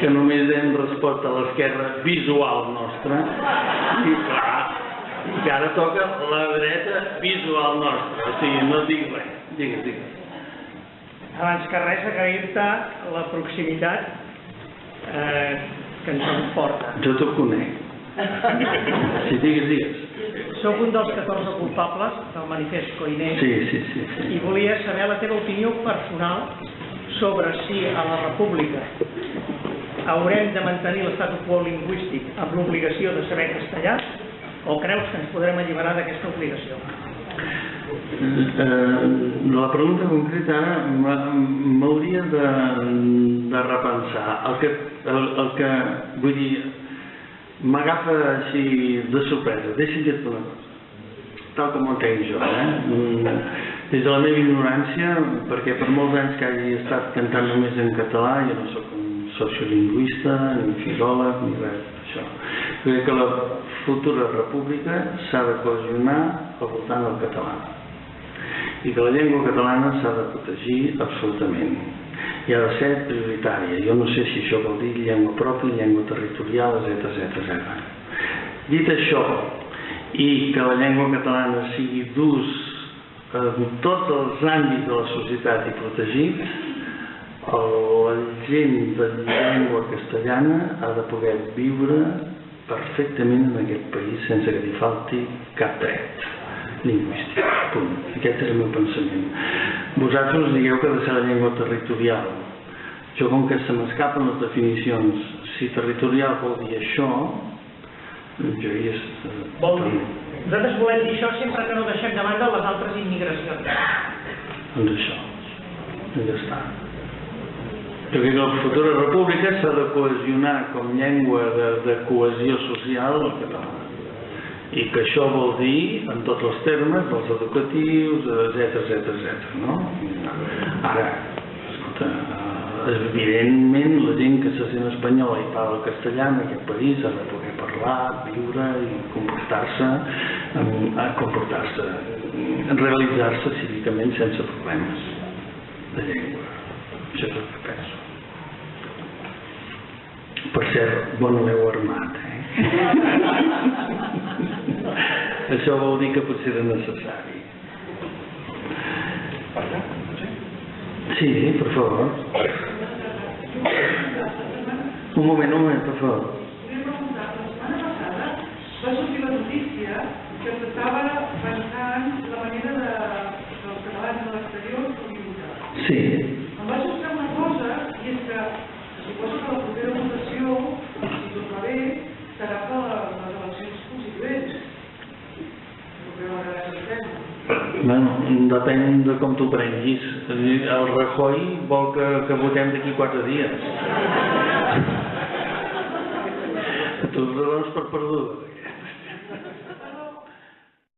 que només hem respost a l'esquerra visual nostra i clar, que ara toca la dreta visual nostra, o sigui, no dic res. Digues. Abans que res, agrair-te la proximitat que ens porta. Jo t'ho conec. Si digues. Soc un dels 14 culpables del manifest Koiné. Sí. I volia saber la teva opinió personal sobre si a la República haurem de mantenir l'estatu quo lingüístic amb l'obligació de saber castellà o creus que ens podrem alliberar d'aquesta obligació? La pregunta concreta ara m'hauria de repensar. El que vull dir, m'agafa així de sorpresa. Deixa'm dir-te una cosa, tal com ho entenc jo, des de la meva ignorància, perquè per molts anys que hagi estat cantant només en català, jo no soc un sociolingüista, ni filòleg, ni res d'això. Crec que la futura república s'ha de cohesionar al voltant del català i que la llengua catalana s'ha de protegir absolutament i ha de ser prioritària. Jo no sé si això vol dir llengua pròpia, llengua territorial, etc. Dit això, i que la llengua catalana sigui d'ús en tots els àmbits de la societat i protegit, la gent de llengua castellana ha de poder viure perfectament en aquest país sense que li falti cap dret lingüístic. Punt. Aquest és el meu pensament. Vosaltres digueu que ha de ser la llengua territorial. Jo, com que se m'escapen les definicions, si territorial vol dir això, jo hi estic. Nosaltres volem dir això sempre que no deixem de banda les altres immigracions. Doncs això. Ja està. Jo crec que la futura república s'ha de cohesionar com llengua de cohesió social el català. I que això vol dir, en tots els termes, dels educatius, etc. No? Ara, escolta, evidentment la gent que se sent espanyola i parla castellà en aquest país ha de poder parlar, viure i comportar-se, realitzar-se cívicament sense problemes de llengua. Això és el que penso. Per cert, bon l'heu armat, Això vol dir que potser era necessari. Sí, per favor. Un moment, per favor. Volia preguntar, la setmana passada va sortir la notícia que s'estava pensant la manera dels catalans de l'exterior comunicar. Sí. Em va sortir una cosa, i és que suposo que la propera votació, si tot va bé, serà per les eleccions constituents. Bueno, depèn de com t'ho prenguis. El Rajoy vol que votem d'aquí 4 dies. Tu els dones per perduda.